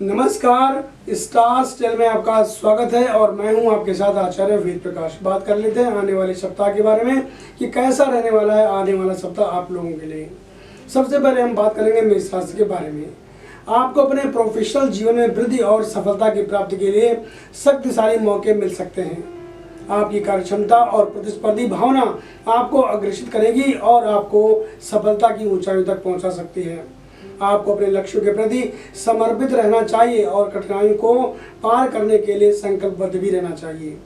नमस्कार, stars tell में आपका स्वागत है और मैं हूं आपके साथ आचार्य वेद प्रकाश। बात कर लेते हैं आने वाले सप्ताह के बारे में कि कैसा रहने वाला है आने वाला सप्ताह आप लोगों के लिए। सबसे पहले हम बात करेंगे मेष राशि के बारे में। आपको अपने प्रोफेशनल जीवन में वृद्धि और सफलता की प्राप्ति के लिए शक्तिशाली मौके मिल सकते हैं। आपकी कार्यक्षमता और प्रतिस्पर्धी भावना आपको अग्रसित करेगी और आपको सफलता की ऊंचाइयों तक पहुंचा सकती है। आपको अपने लक्ष्यों के प्रति समर्पित रहना चाहिए और कठिनाइयों को पार करने के लिए संकल्पबद्ध भी रहना चाहिए।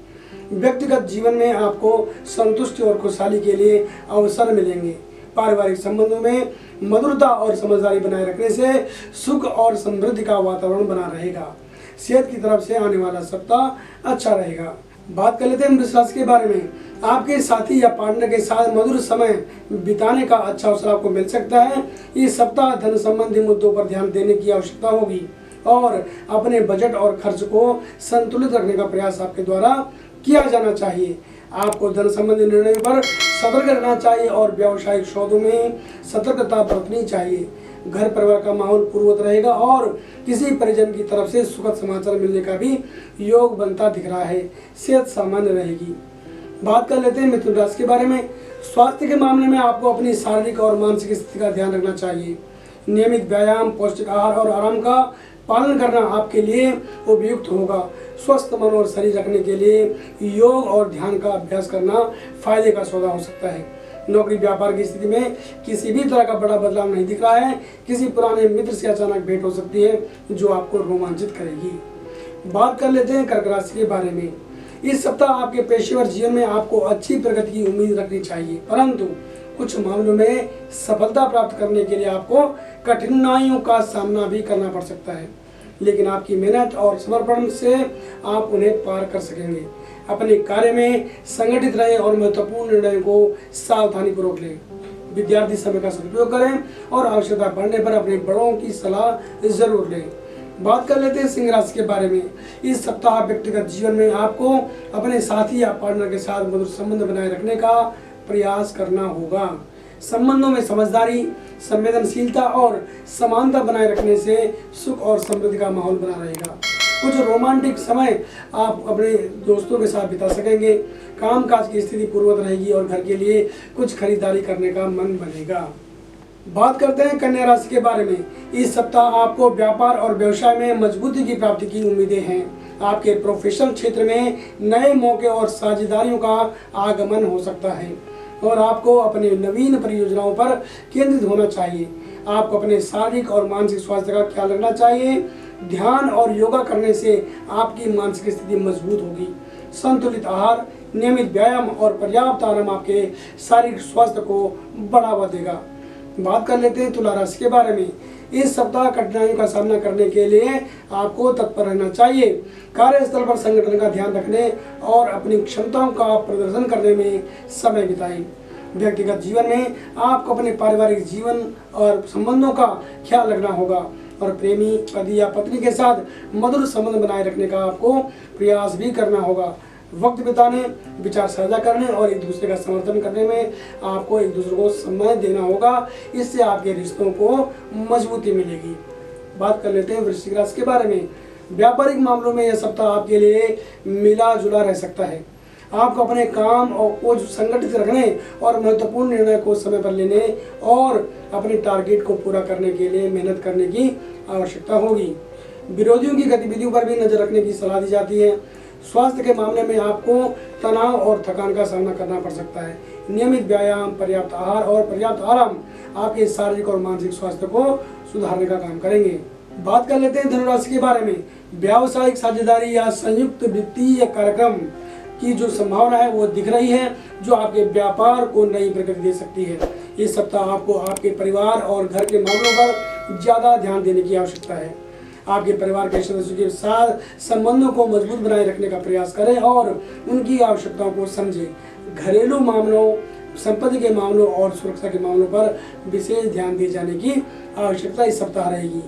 व्यक्तिगत जीवन में आपको संतुष्टि और खुशहाली के लिए अवसर मिलेंगे। पारिवारिक संबंधों में मधुरता और समझदारी बनाए रखने से सुख और समृद्धि का वातावरण बना रहेगा। सेहत की तरफ से आने वाला सप्ताह अच्छा रहेगा। बात कर लेते हैं वृष राशि के बारे में। आपके साथी या पार्टनर के साथ मधुर समय बिताने का अच्छा अवसर आपको मिल सकता है। इस सप्ताह धन संबंधी मुद्दों पर ध्यान देने की आवश्यकता होगी और अपने बजट और खर्च को संतुलित रखने का प्रयास आपके द्वारा किया जाना चाहिए। आपको धन संबंधी निर्णयों पर सतर्क रहना चाहिए और व्यावसायिक सौदों में सतर्कता बरतनी चाहिए। घर परिवार का माहौल पूर्ववत रहेगा और किसी परिजन की तरफ से सुखद समाचार मिलने का भी योग बनता दिख रहा है। सेहत सामान्य रहेगी। बात कर लेते हैं मिथुन राशि के बारे में। स्वास्थ्य के मामले में आपको अपनी शारीरिक और मानसिक स्थिति का ध्यान रखना चाहिए। नियमित व्यायाम, पौष्टिक आहार और आराम का पालन करना आपके लिए उपयुक्त होगा। स्वस्थ मन और शरीर रखने के लिए योग और ध्यान का अभ्यास करना फायदे का सौदा हो सकता है। नौकरी व्यापार की स्थिति में किसी भी तरह का बड़ा बदलाव नहीं दिख रहा है। किसी पुराने मित्र से अचानक भेंट हो सकती है जो आपको रोमांचित करेगी। बात कर लेते हैं कर्क राशि के बारे में। इस सप्ताह आपके पेशेवर जीवन में आपको अच्छी प्रगति की उम्मीद रखनी चाहिए, परंतु कुछ मामलों में सफलता प्राप्त करने के लिए आपको कठिनाइयों का सामना भी करना पड़ सकता है, लेकिन आपकी मेहनत और समर्पण से आप उन्हें पार कर सकेंगे। अपने कार्य में संगठित रहें और महत्वपूर्ण निर्णयों को सावधानीपूर्वक लें। विद्यार्थी समय का सदुपयोग करें और आवश्यकता पड़ने पर अपने बड़ों की सलाह जरूर लें। बात कर लेते हैं सिंह राशि के बारे में। इस सप्ताह व्यक्तिगत जीवन में आपको अपने साथी या पार्टनर के साथ मधुर संबंध बनाए रखने का प्रयास करना होगा। संबंधों में समझदारी, संवेदनशीलता और समानता बनाए रखने से सुख और समृद्धि का माहौल बना रहेगा। कुछ रोमांटिक समय आप अपने दोस्तों के साथ बिता सकेंगे। कामकाज की स्थिति पूर्ववत रहेगी और घर के लिए कुछ खरीदारी करने का मन बनेगा। बात करते हैं कन्या राशि के बारे में। इस सप्ताह आपको व्यापार और व्यवसाय में मजबूती की प्राप्ति की उम्मीदें हैं। आपके प्रोफेशनल क्षेत्र में नए मौके और साझेदारियों का आगमन हो सकता है और आपको अपने नवीन परियोजनाओं पर केंद्रित होना चाहिए। आपको अपने शारीरिक और मानसिक स्वास्थ्य का ख्याल रखना चाहिए। ध्यान और योगा करने से आपकी मानसिक स्थिति मजबूत होगी। संतुलित आहार, नियमित व्यायाम और पर्याप्त आराम आपके शारीरिक स्वास्थ्य को बढ़ावा देगा। बात कर लेते हैं तुला राशि के बारे में। इस सप्ताह कठिनाइयों का सामना करने के लिए आपको तत्पर रहना चाहिए। कार्यस्थल पर संगठन का ध्यान रखने और अपनी क्षमताओं का प्रदर्शन करने में समय बिताएं। व्यक्तिगत जीवन में आपको अपने पारिवारिक जीवन और संबंधों का ख्याल रखना होगा और प्रेमी, पति या पत्नी के साथ मधुर संबंध बनाए रखने का आपको प्रयास भी करना होगा। वक्त बिताने, विचार साझा करने और एक दूसरे का समर्थन करने में आपको एक दूसरे को समय देना होगा। इससे आपके रिश्तों को मजबूती मिलेगी। बात कर लेते हैं वृश्चिक राशि के बारे में। व्यापारिक मामलों में यह सप्ताह आपके लिए मिला जुला रह सकता है। आपको अपने काम को संगठित रखने और महत्वपूर्ण निर्णय को समय पर लेने और अपने टारगेट को पूरा करने के लिए मेहनत करने की आवश्यकता होगी। विरोधियों की गतिविधियों पर भी नजर रखने की सलाह दी जाती है। स्वास्थ्य के मामले में आपको तनाव और थकान का सामना करना पड़ सकता है। नियमित व्यायाम, पर्याप्त आहार और पर्याप्त आराम आपके शारीरिक और मानसिक स्वास्थ्य को सुधारने का काम करेंगे। बात कर लेते हैं धनुराशि के बारे में। व्यावसायिक साझेदारी या संयुक्त वित्तीय कार्यक्रम की जो संभावना है वो दिख रही है, जो आपके व्यापार को नई प्रगति दे सकती है। इस सप्ताह आपको आपके परिवार और घर के मामलों पर ज्यादा ध्यान देने की आवश्यकता है। आपके परिवार के सदस्यों के साथ संबंधों को मजबूत बनाए रखने का प्रयास करें और उनकी आवश्यकताओं को समझें। घरेलू मामलों, संपत्ति के मामलों और सुरक्षा के मामलों पर विशेष ध्यान दिए जाने की आवश्यकता इस सप्ताह रहेगी।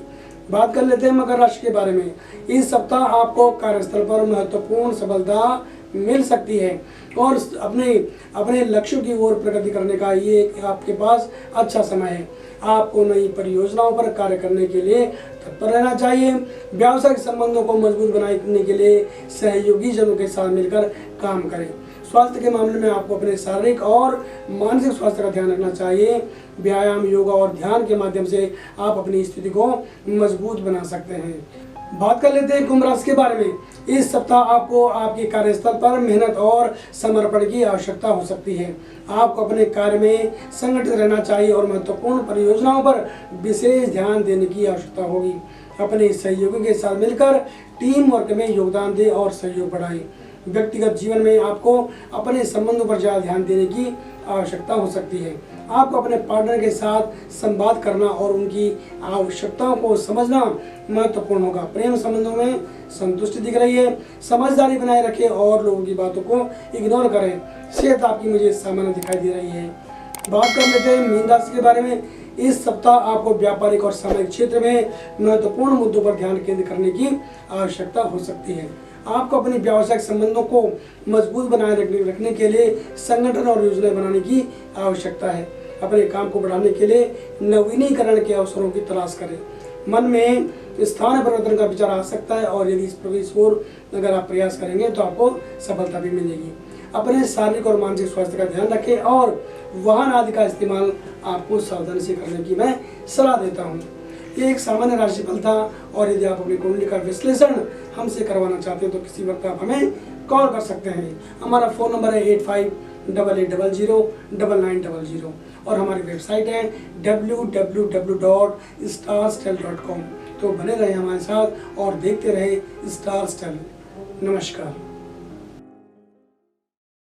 बात कर लेते हैं मकर राशि के बारे में। इस सप्ताह आपको कार्यस्थल पर महत्वपूर्ण सफलता मिल सकती है और अपने लक्ष्यों की ओर प्रगति करने का ये आपके पास अच्छा समय है। आपको नई परियोजनाओं पर कार्य करने के लिए तत्पर रहना चाहिए। व्यावसायिक संबंधों को मजबूत बनाने के लिए सहयोगी जनों के साथ मिलकर काम करें। स्वास्थ्य के मामले में आपको अपने शारीरिक और मानसिक स्वास्थ्य का ध्यान रखना चाहिए। व्यायाम, योगा और ध्यान के माध्यम से आप अपनी स्थिति को मजबूत बना सकते हैं। बात कर लेते हैं कुंभ राशि के बारे में। इस सप्ताह आपको आपके कार्यस्थल पर मेहनत और समर्पण की आवश्यकता हो सकती है। आपको अपने कार्य में संगठित रहना चाहिए और महत्वपूर्ण परियोजनाओं पर विशेष ध्यान देने की आवश्यकता होगी। अपने सहयोगियों के साथ मिलकर टीम वर्क में योगदान दें और सहयोग बढ़ाएं। व्यक्तिगत जीवन में आपको अपने संबंधों पर ज़्यादा ध्यान देने की आवश्यकता हो सकती है। आपको अपने पार्टनर के साथ संवाद करना और उनकी आवश्यकताओं को समझना महत्वपूर्ण होगा। प्रेम संबंधों में संतुष्टि दिख रही है। समझदारी बनाए रखें और लोगों की बातों को इग्नोर करें। सेहत आपकी मुझे सामान्य दिखाई दे रही है। बात कर लेते हैं मीन राशि के बारे में। इस सप्ताह आपको व्यापारिक और सामाजिक क्षेत्र में महत्वपूर्ण मुद्दों पर ध्यान केंद्रित करने की आवश्यकता हो सकती है। आपको अपने व्यावसायिक संबंधों को मजबूत बनाए रखने के लिए संगठन और योजनाएं बनाने की आवश्यकता है। अपने काम को बढ़ाने के लिए नवीनीकरण के अवसरों की तलाश करें। मन में स्थान परिवर्तन का विचार आ सकता है और यदि इस ओर अगर आप प्रयास करेंगे तो आपको सफलता भी मिलेगी। अपने शारीरिक और मानसिक स्वास्थ्य का ध्यान रखें और वाहन आदि का इस्तेमाल आपको सावधानी से करने की मैं सलाह देता हूँ। ये एक सामान्य राशिफल था और यदि आप अपनी कुंडली का विश्लेषण हमसे करवाना चाहते हैं तो किसी वक्त आप हमें कॉल कर सकते हैं। हमारा फ़ोन नंबर है 8588009900 और हमारी वेबसाइट है www.starstyle.com। तो बने रहे हमारे साथ और देखते रहे स्टार स्टाइल। नमस्कार।